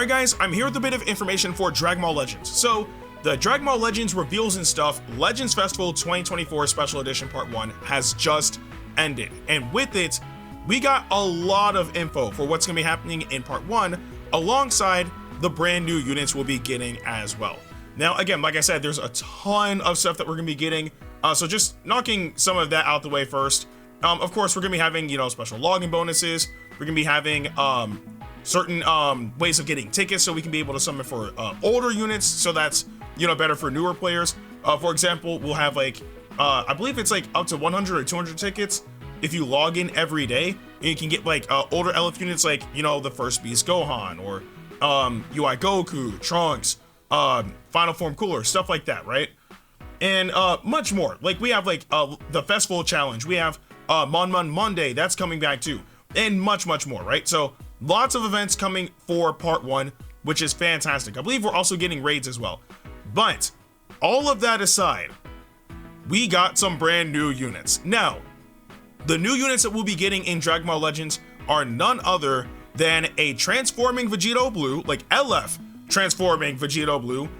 Alright guys, I'm here with a bit of information for Dragon Ball Legends. So, the Dragon Ball Legends reveals and stuff, Legends Festival 2024 Special Edition Part 1 has just ended. And with it, we got a lot of info for what's going to be happening in Part 1, alongside the brand new units we'll be getting as well. Now, again, like I said, there's a ton of stuff that we're going to be getting, so just knocking some of that out the way first. Of course, we're going to be having, special login bonuses. We're going to be having, certain ways of getting tickets so we can be able to summon for older units, so that's better for newer players. For example, we'll have like I believe it's like up to 100 or 200 tickets if you log in every day, and you can get like older LF units like the first Beast Gohan or UI Goku, Trunks, Final Form Cooler, stuff like that, right? And much more. Like we have like the Festival Challenge, we have Mon Monday, that's coming back too, and much more, right? So lots of events coming for Part 1, which is fantastic. I believe we're also getting raids as well. But all of that aside, we got some brand new units. Now, the new units that we'll be getting in Dragon Ball Legends are none other than a transforming Vegito Blue, like LF transforming Vegito Blue,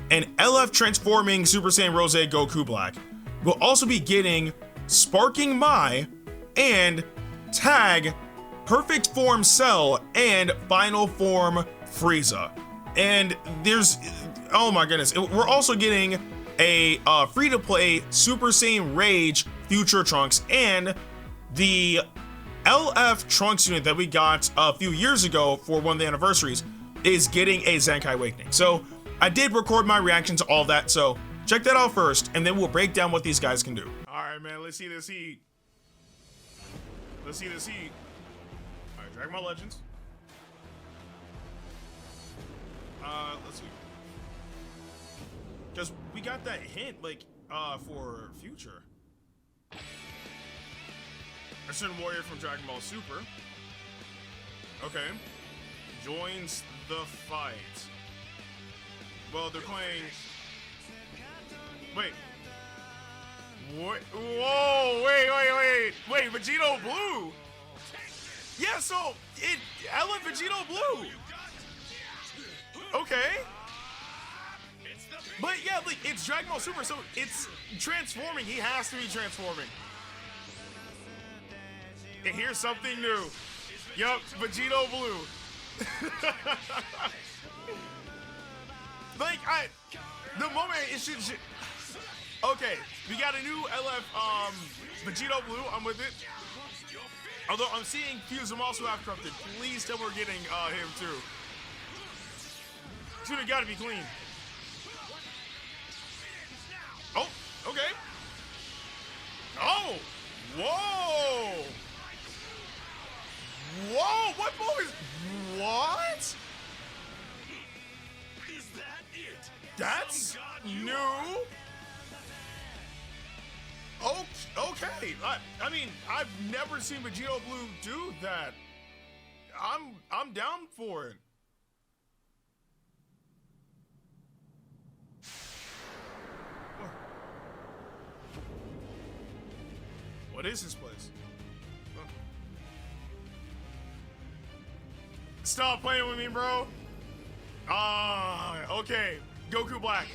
and LF transforming Super Saiyan Rose Goku Black. We'll also be getting Sparking Mai and Tag Perfect Form Cell and Final Form Frieza. And there's, oh my goodness, we're also getting a free-to-play Super Saiyan Rage Future Trunks, and the LF Trunks unit that we got a few years ago for one of the anniversaries is getting a Zenkai Awakening. So I did record my reaction to all that, so check that out first, and then we'll break down what these guys can do. All right, man, let's see this heat. Let's see this heat. Dragon Ball Legends. Let's see. Because we got that hint, like, for Future. A certain warrior from Dragon Ball Super. Okay. Joins the fight. Well, they're playing... Wait. What? Whoa, wait, Vegito Blue! Yeah, so I love Vegito Blue. Okay. But yeah, like it's Dragon Ball Super, so it's transforming. He has to be transforming. And here's something new. Yup, Vegito Blue. Like the moment it should. Okay, we got a new LF Vegito Blue. I'm with it. Although I'm seeing Fusum also have corrupted. Please tell me we're getting him too. Dude, it gotta be clean. Oh, okay. Oh, whoa. Whoa, what move is, what? Is that it? That's new. Okay. I mean, I've never seen Vegito Blue do that. I'm down for it. What is this place? Huh. Stop playing with me, bro. Okay. Goku Black.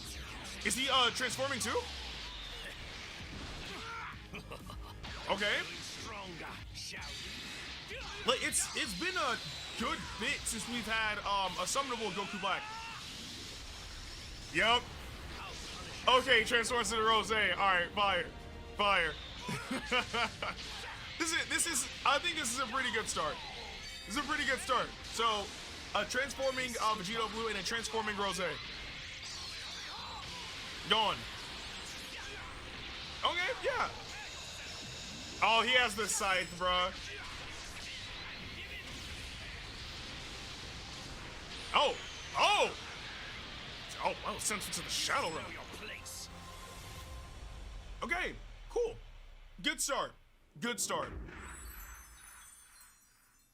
Is he transforming too? Okay. Like it's been a good bit since we've had a summonable Goku Black. Yep. Okay, transforms to the Rose. Alright, fire. This is I think this is a pretty good start. This is a pretty good start. So a transforming Vegito Blue and a transforming Rose. Going. Okay, yeah. Oh, he has the scythe, bruh. Oh! Oh, well, sent him to the Shadow Realm. Okay, cool. Good start.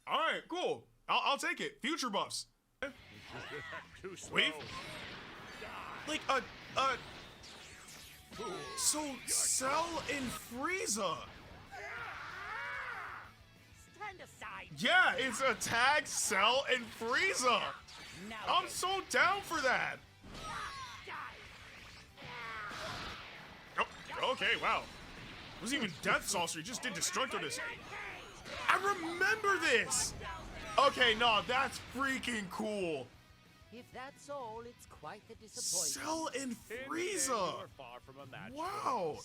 Alright, cool. I'll take it. Future buffs. Wait. Like, so Cell and Frieza. Stand aside. Yeah, it's a Tag, Cell, and Frieza. I'm so down for that. Oh, okay, wow. It wasn't even Death Saucer, he just did Destructotus. I remember this! Okay, no, that's freaking cool. If that's all, it's quite the disappointment. Cell and Frieza! Wow!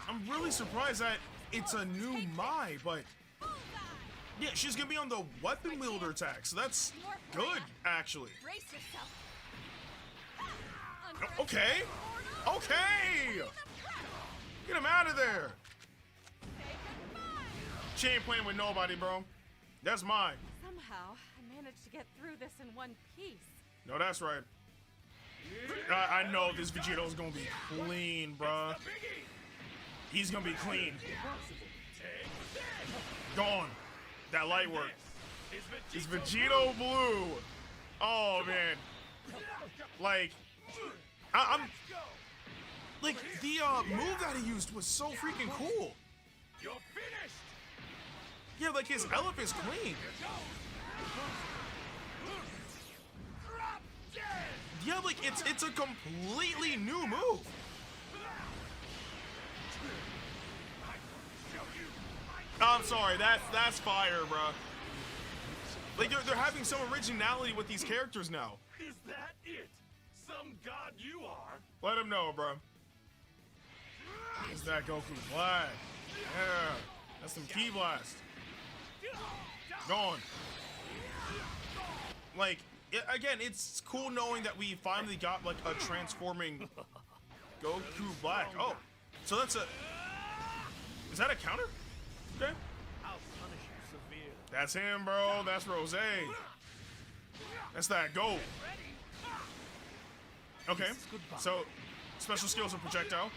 I'm really surprised that it's a new Mai, but yeah, she's gonna be on the weapon wielder attack, so that's good, actually. Okay! Okay! Get him out of there! She ain't playing with nobody, bro. That's mine. Somehow, I managed to get through this in one piece. No, that's right. I know this Vegito's gonna be clean, bruh. He's gonna be clean. Gone. That light work. It's Vegito Blue. Oh, man. Like, I'm... Like, the move that he used was so freaking cool. You're finished. Yeah, like his elephant's clean. Yeah, like it's a completely new move. I'm sorry, that's fire, bro. Like they're having some originality with these characters now. Is that it? Some god you are? Let him know, bro. Is that Goku Black? Yeah, that's some Ki Blast. Gone. Like, again, it's cool knowing that we finally got like a transforming Goku Black. Oh, so that's a... Is that a counter? Okay. I'll punish you severely. That's him, bro. That's Rose. That's that goat. Okay. So, special skills of projectile.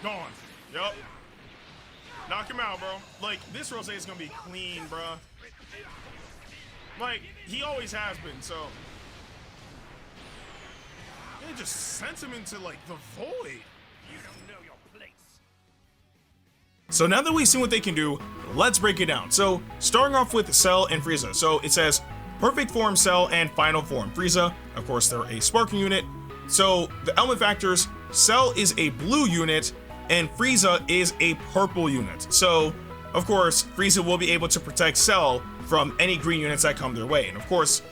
Gone. Yup. Knock him out, bro. Like, this Rose is gonna be clean, bro. Like, he always has been, so. It just sends him into, like, the void. You don't know your place. So now that we've seen what they can do, let's break it down. So, starting off with Cell and Frieza. So, it says perfect form Cell and final form Frieza. Of course, they're a sparking unit. So, the element factors, Cell is a blue unit, and Frieza is a purple unit. So, of course, Frieza will be able to protect Cell from any green units that come their way. And of course,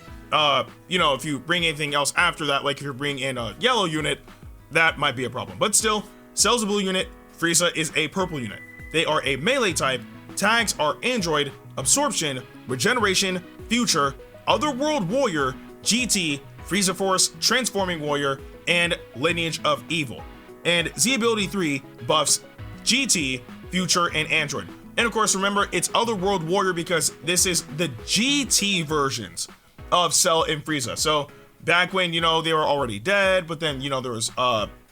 you know, if you bring anything else after that, like if you're bringing in a yellow unit, that might be a problem. But still, Cell's a blue unit, Frieza is a purple unit. They are a melee type, tags are Android, Absorption, Regeneration, Future, Otherworld Warrior, GT, Frieza Force, Transforming Warrior, and Lineage of Evil. And Z Ability 3 buffs GT, Future, and Android. And of course, remember, it's Otherworld Warrior because this is the GT versions of Cell and Frieza. So back when, you know, they were already dead, but then, you know, there was,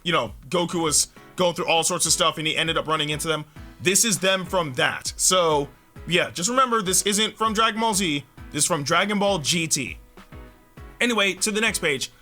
you know, Goku was going through all sorts of stuff and he ended up running into them. This is them from that. So yeah, just remember, this isn't from Dragon Ball Z, this is from Dragon Ball GT. Anyway, to the next page.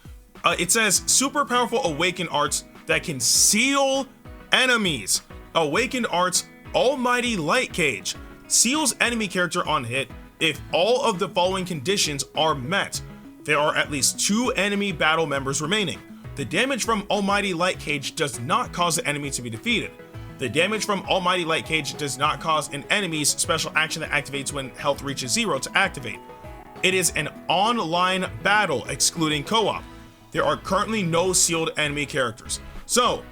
It says super powerful awakened arts that can seal enemies. Awakened arts Almighty Light Cage seals enemy character on hit if all of the following conditions are met. There are at least 2 enemy battle members remaining. The damage from Almighty Light Cage does not cause the enemy to be defeated. The damage from Almighty Light Cage does not cause an enemy's special action that activates when health reaches 0 to activate. It is an online battle excluding co-op. There are currently no sealed enemy characters. So,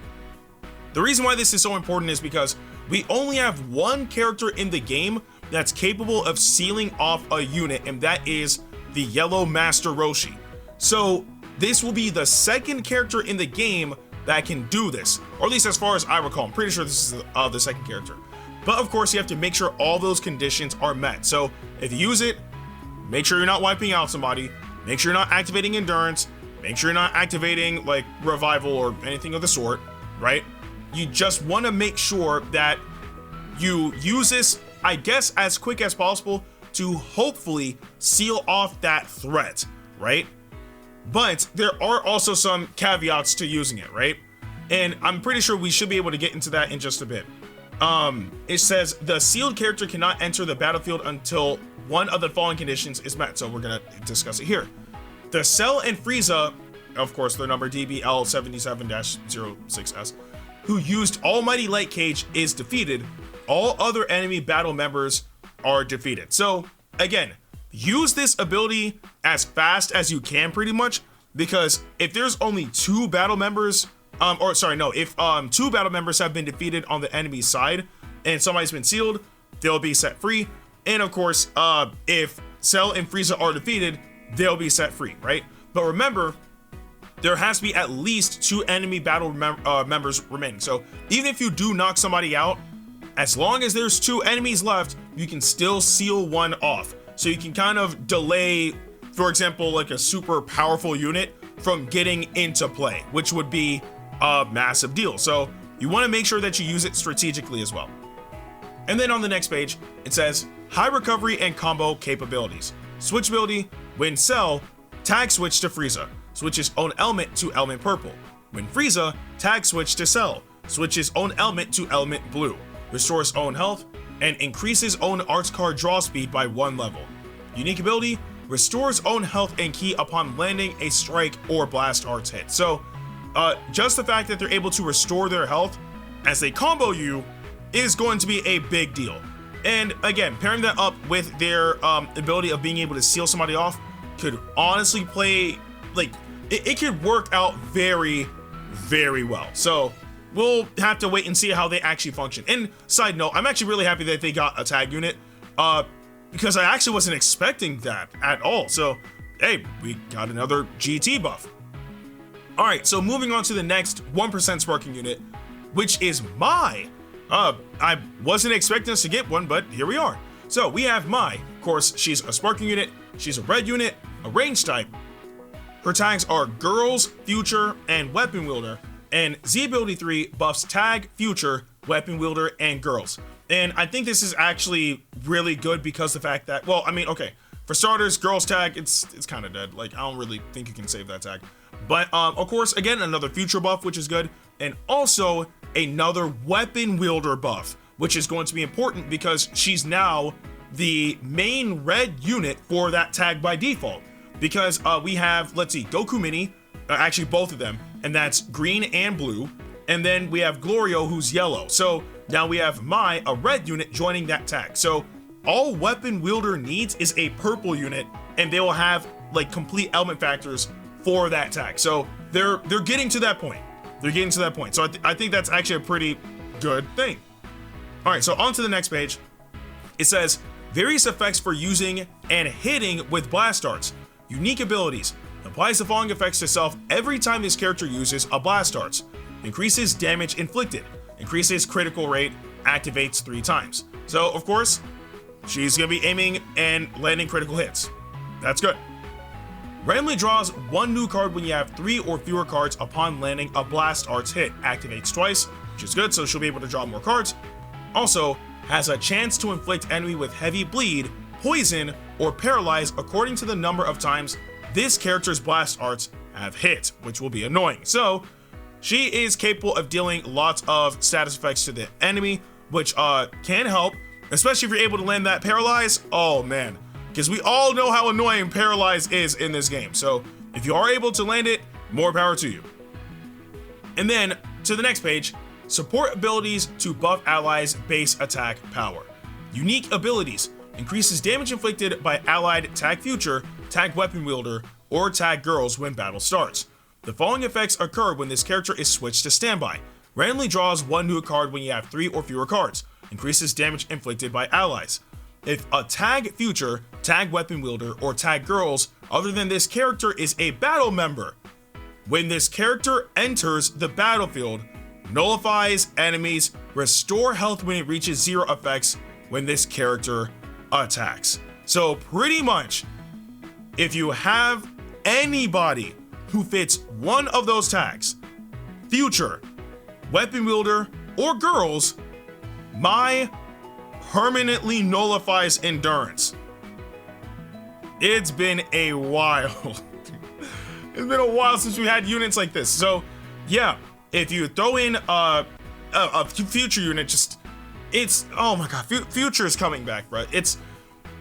the reason why this is so important is because we only have one character in the game that's capable of sealing off a unit, and that is the Yellow Master Roshi. So, this will be the second character in the game that can do this, or at least as far as I recall. I'm pretty sure this is the second character. But of course, you have to make sure all those conditions are met. So, if you use it, make sure you're not wiping out somebody, make sure you're not activating Endurance, make sure you're not activating like Revival or anything of the sort, right? You just want to make sure that you use this, I guess, as quick as possible to hopefully seal off that threat, right? But there are also some caveats to using it, right? And I'm pretty sure we should be able to get into that in just a bit. it says the sealed character cannot enter the battlefield until one of the following conditions is met. So we're gonna discuss it here. The Cell and Frieza, of course, their number DBL77-06S, who used Almighty Light Cage is defeated. All other enemy battle members are defeated. So again, use this ability as fast as you can, pretty much, because if there's only two battle members, if two battle members have been defeated on the enemy side and somebody's been sealed, they'll be set free. And of course, if Cell and Frieza are defeated, they'll be set free, right? But remember, there has to be at least two enemy battle members remaining. So even if you do knock somebody out, as long as there's two enemies left, you can still seal one off. So you can kind of delay, for example, like a super powerful unit from getting into play, which would be a massive deal. So you want to make sure that you use it strategically as well. And then on the next page, it says high recovery and combo capabilities. Switch ability, when Cell, tag switch to Frieza, switches own element to element purple. When Frieza, tag switch to Cell, switches own element to element blue, restores own health, and increases own arts card draw speed by 1 level. Unique ability, restores own health and ki upon landing a strike or blast arts hit. So just the fact that they're able to restore their health as they combo you is going to be a big deal. And again, pairing that up with their ability of being able to seal somebody off could honestly play, like, it could work out very, very well. So we'll have to wait and see how they actually function. And side note, I'm actually really happy that they got a tag unit, because I actually wasn't expecting that at all. So, hey, we got another GT buff. All right, so moving on to the next 1% sparking unit, which is Mai. I wasn't expecting us to get one, but here we are. So we have Mai. Of course, she's a sparking unit. She's a red unit, a range type. Her tags are Girls, Future, and Weapon Wielder. And Z ability 3 buffs Tag, Future, Weapon Wielder, and Girls. And I think this is actually really good because the fact that, well, I mean, okay, for starters, Girls tag, it's kind of dead. Like, I don't really think you can save that tag. But of course, again, another Future buff, which is good. And also another Weapon Wielder buff, which is going to be important because she's now the main red unit for that tag by default. Because we have, let's see, Goku Mini, actually both of them, and that's green and blue. And then we have Glorio, who's yellow. So now we have Mai, a red unit, joining that tag. So all Weapon Wielder needs is a purple unit, and they will have like complete element factors for that tag. So they're getting to that point. They're getting to that point. So I think that's actually a pretty good thing. All right, so on to the next page. It says various effects for using and hitting with blast arts. Unique abilities. Applies the following effects to self every time this character uses a blast arts. Increases damage inflicted. Increases critical rate. Activates 3 times. So of course, she's gonna be aiming and landing critical hits. That's good. Randomly draws 1 new card when you have 3 or fewer cards upon landing a blast arts hit. Activates twice, which is good, so she'll be able to draw more cards. Also, has a chance to inflict enemy with heavy bleed, poison, or paralyze according to the number of times this character's blast arts have hit, which will be annoying. So, she is capable of dealing lots of status effects to the enemy, which can help, especially if you're able to land that paralyze. Oh man, because we all know how annoying paralyze is in this game. So if you are able to land it, more power to you. And then to the next page, support abilities to buff allies' base attack power. Unique abilities. Increases damage inflicted by allied Tag Future, Tag Weapon Wielder, or Tag Girls when battle starts. The following effects occur when this character is switched to standby. Randomly draws 1 new card when you have 3 or fewer cards. Increases damage inflicted by allies. If a Tag Future, Tag Weapon Wielder, or Tag Girls other than this character is a battle member, when this character enters the battlefield, nullifies enemies, restore health when it reaches 0 effects when this character attacks. So pretty much, if you have anybody who fits one of those tags, Future, Weapon Wielder, or Girls, Mai permanently nullifies endurance. It's been a while. It's been a while since we had units like this. So yeah, if you throw in a Future unit, just it's, oh my god, Future is coming back, bro. It's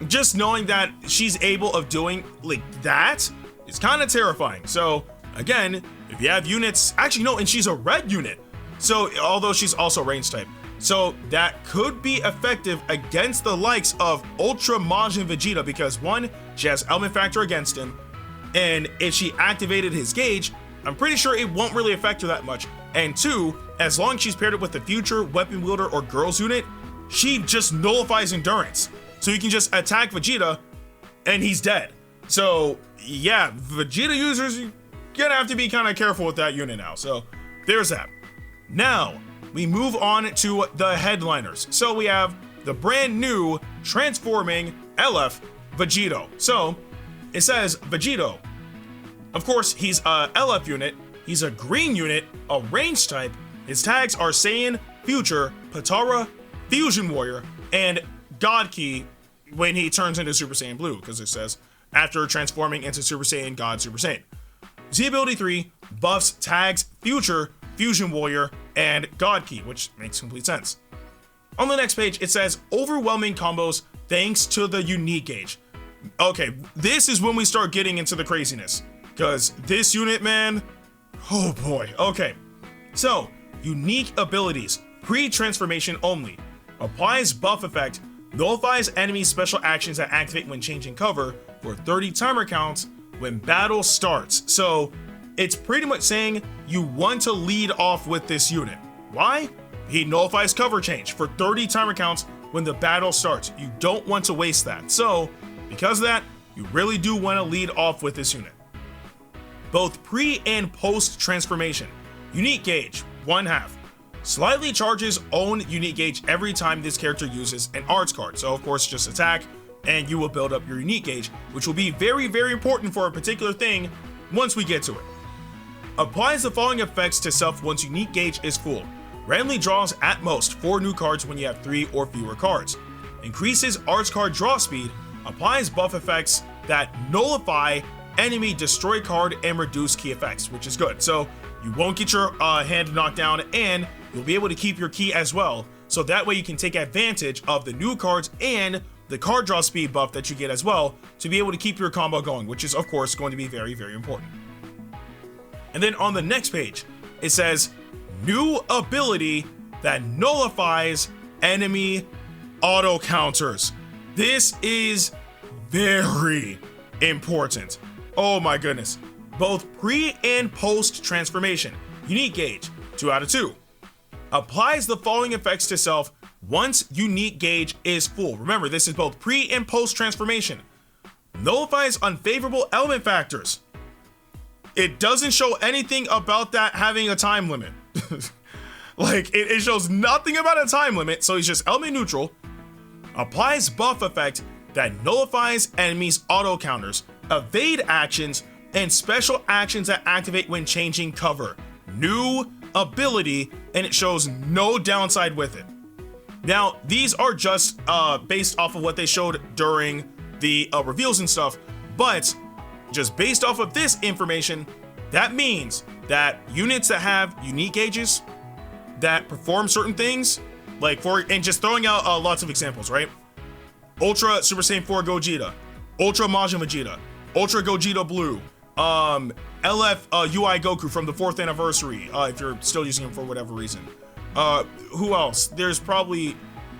just knowing that she's able of doing like that is kind of terrifying. So again, if you have units, actually no, and she's a red unit, so although she's also range type, so that could be effective against the likes of Ultra Majin Vegeta, because one, she has element factor against him, and if she activated his gauge, I'm pretty sure it won't really affect her that much. And two, as long as she's paired up with the Future Weapon Wielder or Girls unit, she just nullifies endurance. So you can just attack Vegeta and he's dead. So yeah, Vegeta users, you're gonna have to be kind of careful with that unit now. So there's that. Now we move on to the headliners. So we have the brand new transforming LF Vegito. So it says Vegito. Of course, he's a LF unit. He's a green unit, a range type. His tags are Saiyan, Future, Patara, Fusion Warrior, and God Key when he turns into Super Saiyan Blue, because it says after transforming into Super Saiyan God Super Saiyan. Z ability 3 buffs tags Future, Fusion Warrior, and God Key, which makes complete sense. On the next page, it says overwhelming combos thanks to the unique gauge. Okay, this is when we start getting into the craziness, because this unit, man, oh boy. Okay, so unique abilities, pre-transformation only, applies buff effect, nullifies enemy special actions that activate when changing cover for 30 timer counts when battle starts. So it's pretty much saying you want to lead off with this unit. Why? He nullifies cover change for 30 timer counts when the battle starts. You don't want to waste that. So because of that, you really do want to lead off with this unit. Both pre and post transformation. Unique gauge, 1/2. Slightly charges own unique gauge every time this character uses an arts card. So of course, just attack and you will build up your unique gauge, which will be very, very important for a particular thing once we get to it. Applies the following effects to self once unique gauge is full. Randomly draws at most 4 new cards when you have 3 or fewer cards. Increases arts card draw speed. Applies buff effects that nullify enemy destroy card and reduce key effects, which is good. So you won't get your hand knocked down, and you'll be able to keep your key as well. So that way you can take advantage of the new cards and the card draw speed buff that you get as well to be able to keep your combo going, which is of course going to be very, very important. And then on the next page, it says new ability that nullifies enemy auto counters. This is very important. Oh my goodness. Both pre and post transformation. Unique gauge, 2/2. Applies the following effects to self once unique gauge is full. Remember, this is both pre and post transformation. Nullifies unfavorable element factors. It doesn't show anything about that having a time limit. Like, it shows nothing about a time limit, so he's just element neutral. Applies buff effect that nullifies enemies' auto counters, evade actions, and special actions that activate when changing cover. New ability, and it shows no downside with it. Now, these are just based off of what they showed during the reveals and stuff, but just based off of this information, that means that units that have unique gauges that perform certain things, like and just throwing out lots of examples, right? Ultra Super Saiyan 4 Gogeta, Ultra Majin Vegeta, Ultra Vegito Blue, LF UI Goku from the 4th anniversary, if you're still using him for whatever reason. Who else? There's probably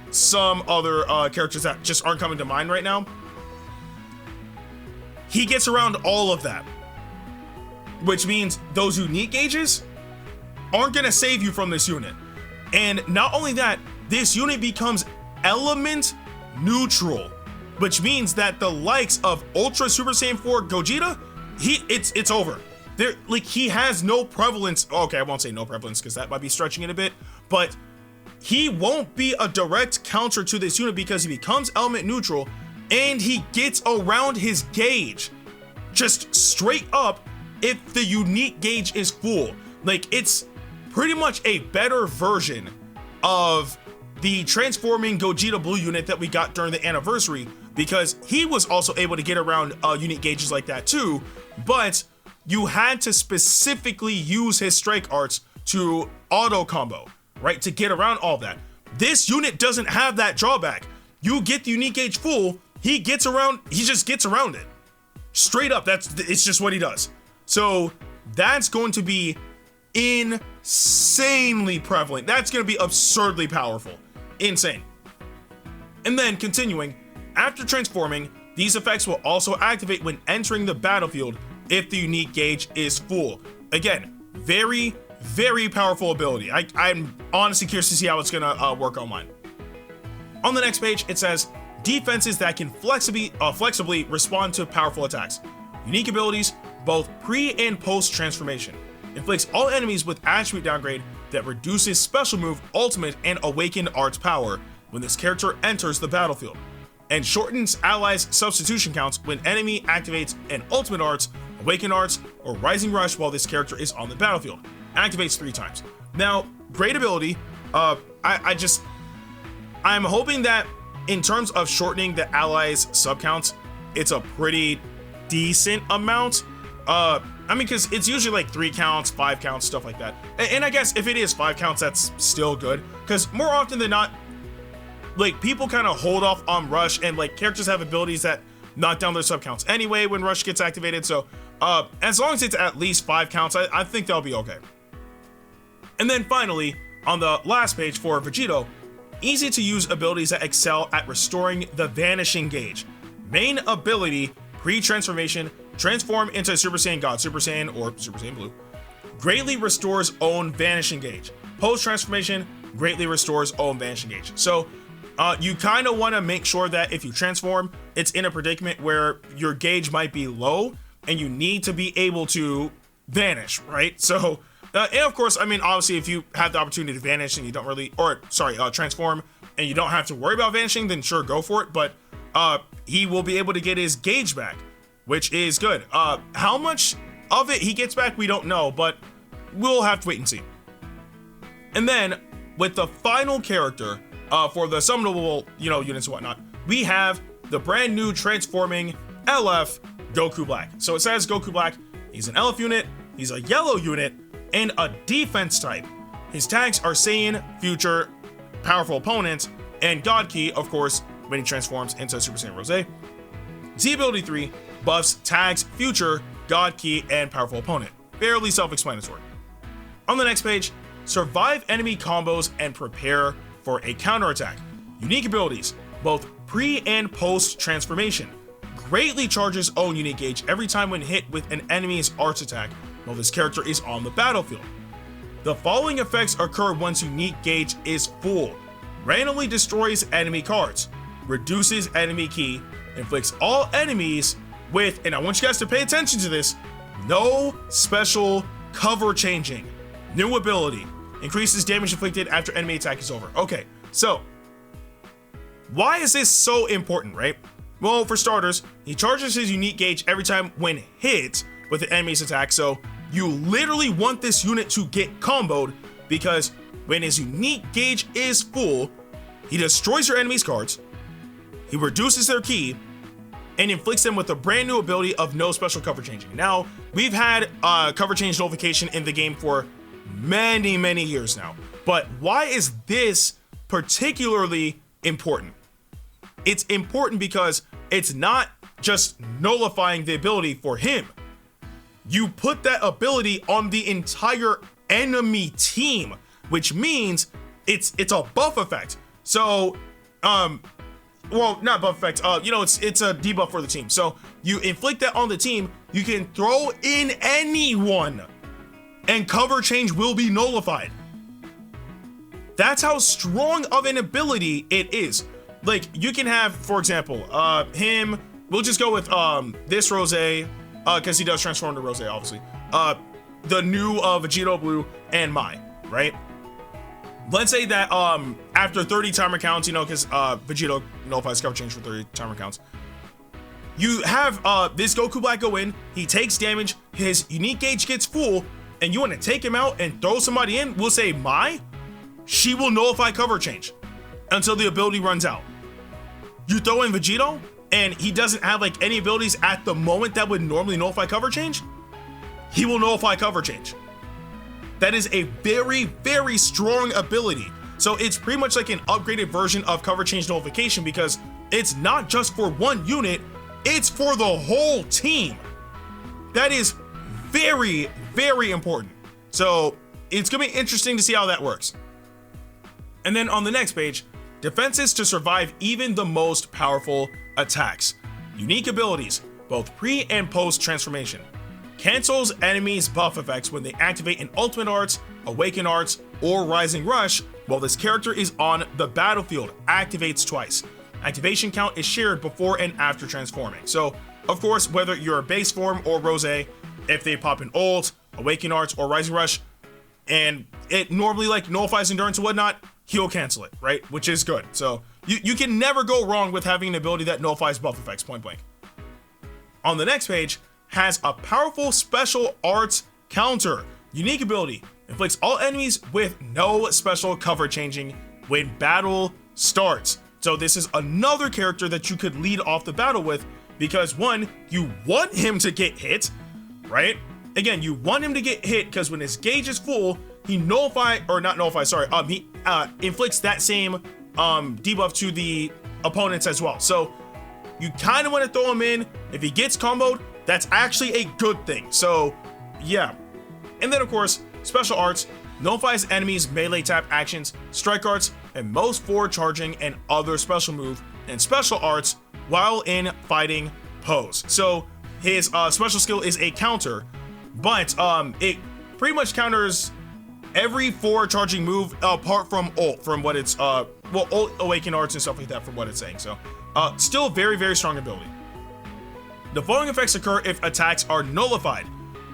some other characters that just aren't coming to mind right now. He gets around all of that, which means those unique gauges aren't gonna save you from this unit. And not only that, this unit becomes element neutral, which means that the likes of Ultra Super Saiyan 4 Gogeta, it's over. He has no prevalence. Okay, I won't say no prevalence because that might be stretching it a bit, but he won't be a direct counter to this unit because he becomes element neutral and he gets around his gauge just straight up if the unique gauge is full. Like, it's pretty much a better version of the transforming Vegito Blue unit that we got during the anniversary, because he was also able to get around unique gauges like that too, but you had to specifically use his strike arts to auto combo, right, to get around all that. This unit doesn't have that drawback. You get the unique gauge full, he just gets around it. Straight up, it's just what he does. So that's going to be insanely prevalent. That's going to be absurdly powerful. Insane. And then continuing, after transforming, these effects will also activate when entering the battlefield if the unique gauge is full. Again, very, very powerful ability. I'm honestly curious to see how it's gonna work online. On the next page, it says defenses that can flexibly respond to powerful attacks. Unique abilities, both pre and post transformation. Inflicts all enemies with attribute downgrade that reduces special move, ultimate, and awakened arts power when this character enters the battlefield, and shortens allies' substitution counts when enemy activates an ultimate arts, awakened arts, or rising rush while this character is on the battlefield. Activates 3 times. Now, great ability. I'm hoping that in terms of shortening the allies' sub counts, it's a pretty decent amount. I mean, because it's usually like 3 counts, 5 counts, stuff like that. And I guess if it is 5 counts, that's still good. Because more often than not, like, people kind of hold off on rush, and like characters have abilities that knock down their sub counts anyway when rush gets activated. So as long as it's at least 5 counts, I think they'll be okay. And then finally, on the last page for Vegito, easy to use abilities that excel at restoring the vanishing gauge. Main ability, pre-transformation, transform into Super Saiyan God, Super Saiyan, or Super Saiyan Blue. Greatly restores own vanishing gauge. Post-transformation, greatly restores own vanishing gauge. So you kind of want to make sure that if you transform, it's in a predicament where your gauge might be low and you need to be able to vanish, right? So, and of course, I mean, obviously, if you have the opportunity to vanish and you don't really, transform and you don't have to worry about vanishing, then sure, go for it. But he will be able to get his gauge back, which is good. How much of it he gets back, we don't know, but we'll have to wait and see. And then with the final character for the summonable, units and whatnot, we have the brand new transforming LF Goku Black. So it says Goku Black, he's an LF unit, he's a yellow unit, and a defense type. His tags are Saiyan, Future, Powerful Opponents, and God Key, of course, when he transforms into Super Saiyan Rose. Z ability 3 buffs tags Future, God Key, and Powerful Opponent. Fairly self-explanatory. On the next page, survive enemy combos and prepare for a counterattack. Unique abilities, both pre and post transformation. Greatly charges own unique gauge every time when hit with an enemy's arts attack while this character is on the battlefield. The following effects occur once unique gauge is full. Randomly destroys enemy cards, reduces enemy key, inflicts all enemies with, and I want you guys to pay attention to this, no special cover changing. New ability, increases damage inflicted after enemy attack is over. Okay, so why is this so important, right? Well, for starters, he charges his unique gauge every time when hit with the enemy's attack, so you literally want this unit to get comboed because when his unique gauge is full, he destroys your enemy's cards, he reduces their key, and inflicts them with a brand new ability of no special cover changing. Now, we've had cover change notification in the game for many years now, but why is this particularly important? It's important because it's not just nullifying the ability for him. You put that ability on the entire enemy team, which means it's a buff effect. So, well, not buff effect. It's a debuff for the team. So you inflict that on the team, you can throw in anyone, and cover change will be nullified. That's how strong of an ability it is. Like, you can have, for example, him. We'll just go with this Rose, because he does transform to Rose, obviously. The new Vegito Blue and Mai, right? Let's say that after 30 timer counts, because Vegito nullifies cover change for 30 timer counts. You have this Goku Black go in, he takes damage, his unique gauge gets full, and you want to take him out and throw somebody in, we'll say Mai, she will nullify cover change until the ability runs out. You throw in Vegito, and he doesn't have like any abilities at the moment that would normally nullify cover change, he will nullify cover change. That is a very strong ability. So it's pretty much like an upgraded version of cover change nullification because it's not just for one unit, it's for the whole team. That is very, very important. So it's gonna be interesting to see how that works. And then on the next page, defenses to survive even the most powerful attacks. Unique abilities, both pre and post transformation. Cancels enemies' buff effects when they activate an ultimate arts, awaken arts, or rising rush while this character is on the battlefield. Activates twice. Activation count is shared before and after transforming. So, of course, whether you're a base form or Rose, if they pop an ult, awaken arts, or rising rush, and it normally like nullifies endurance and whatnot, he'll cancel it, right? Which is good. So you can never go wrong with having an ability that nullifies buff effects, point blank. On the next page, has a powerful special arts counter. Unique ability, inflicts all enemies with no special cover changing when battle starts. So this is another character that you could lead off the battle with because one, you want him to get hit, right? Again, you want him to get hit because when his gauge is full, he he inflicts that same debuff to the opponents as well. So you kind of want to throw him in. If he gets comboed, that's actually a good thing. So yeah. And then of course, special arts nullifies enemies' melee tap actions, strike arts, and most forward charging and other special move and special arts while in fighting pose. So his special skill is a counter, but it pretty much counters every forward charging move apart from ult, from what it's ult, awaken arts and stuff like that from what it's saying. So still very, very strong ability. The following effects occur if attacks are nullified: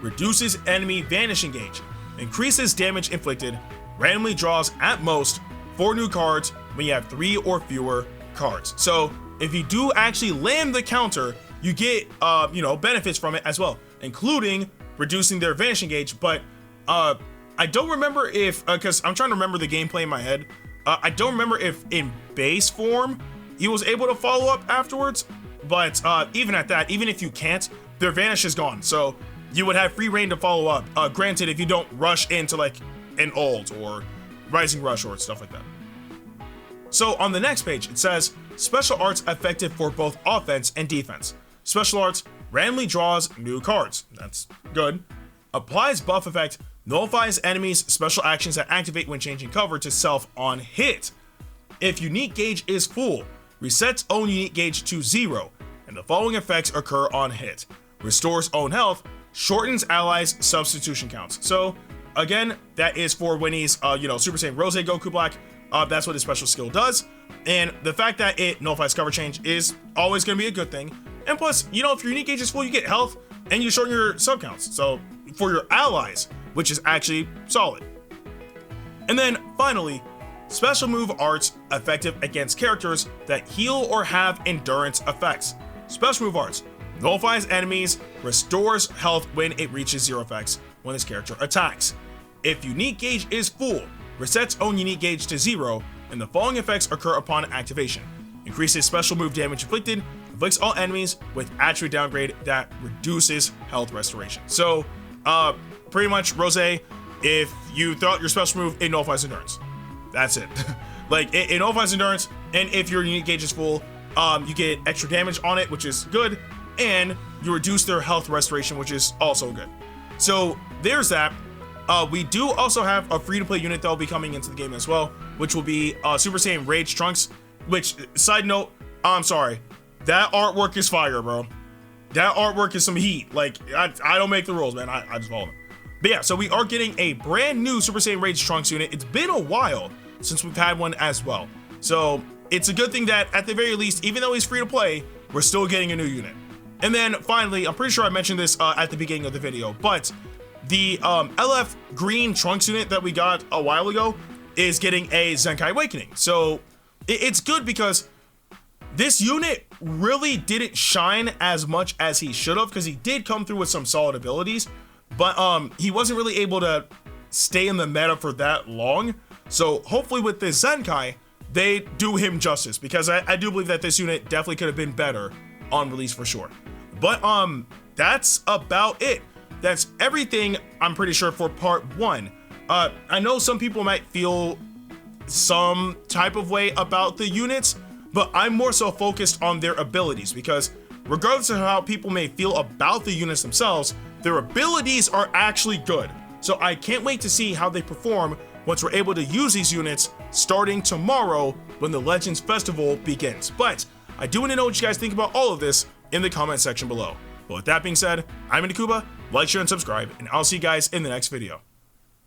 reduces enemy vanishing gauge, increases damage inflicted, randomly draws at most 4 new cards when you have 3 or fewer cards. So if you do actually land the counter, you get benefits from it as well, including reducing their vanishing gauge. But I don't remember if because I'm trying to remember the gameplay in my head. I don't remember if in base form he was able to follow up afterwards, but even at that, even if you can't, their vanish is gone, so you would have free reign to follow up. Granted, if you don't rush into like an ult or rising rush or stuff like that. So on the next page, it says special arts effective for both offense and defense. Special arts randomly draws new cards. That's good. Applies buff effect, nullifies enemies' special actions that activate when changing cover to self on hit. If unique gauge is full, resets own unique gauge to 0, and the following effects occur on hit: restores own health, shortens allies' substitution counts. So again, that is for when he's Super Saiyan Rose Goku Black. That's what his special skill does, and the fact that it nullifies cover change is always going to be a good thing. And plus, if your unique gauge is full, you get health and you shorten your sub counts, so for your allies, which is actually solid. And then finally, special move arts effective against characters that heal or have endurance effects. Special move arts nullifies enemies, restores health when it reaches 0 effects when this character attacks. If unique gauge is full, resets own unique gauge to 0, and the following effects occur upon activation: increases special move damage inflicted, inflicts all enemies with attribute downgrade that reduces health restoration. So pretty much Rose, if you throw out your special move, it nullifies endurance. That's it. Like it nullifies endurance, and if your unique gauge is full, you get extra damage on it, which is good, and you reduce their health restoration, which is also good. So there's that. We do also have a free-to-play unit that will be coming into the game as well, which will be Super Saiyan Rage Trunks, which, side note, I'm sorry, that artwork is fire, bro. That artwork is some heat. Like, I don't make the rules, man. I just follow them. But yeah, so we are getting a brand new Super Saiyan Rage Trunks unit. It's been a while since we've had one as well. So it's a good thing that, at the very least, even though he's free to play, we're still getting a new unit. And then finally, I'm pretty sure I mentioned this at the beginning of the video, but the LF green Trunks unit that we got a while ago is getting a Zenkai Awakening. So it's good because this unit really didn't shine as much as he should have, because he did come through with some solid abilities, but he wasn't really able to stay in the meta for that long. So hopefully with this Zenkai, they do him justice, because I do believe that this unit definitely could have been better on release for sure. But that's about it. That's everything, I'm pretty sure, for part 1. I know some people might feel some type of way about the units, but I'm more so focused on their abilities, because regardless of how people may feel about the units themselves, their abilities are actually good. So I can't wait to see how they perform once we're able to use these units starting tomorrow when the Legends Festival begins. But I do want to know what you guys think about all of this in the comment section below. But with that being said, I'm Ndukauba, like, share, and subscribe, and I'll see you guys in the next video.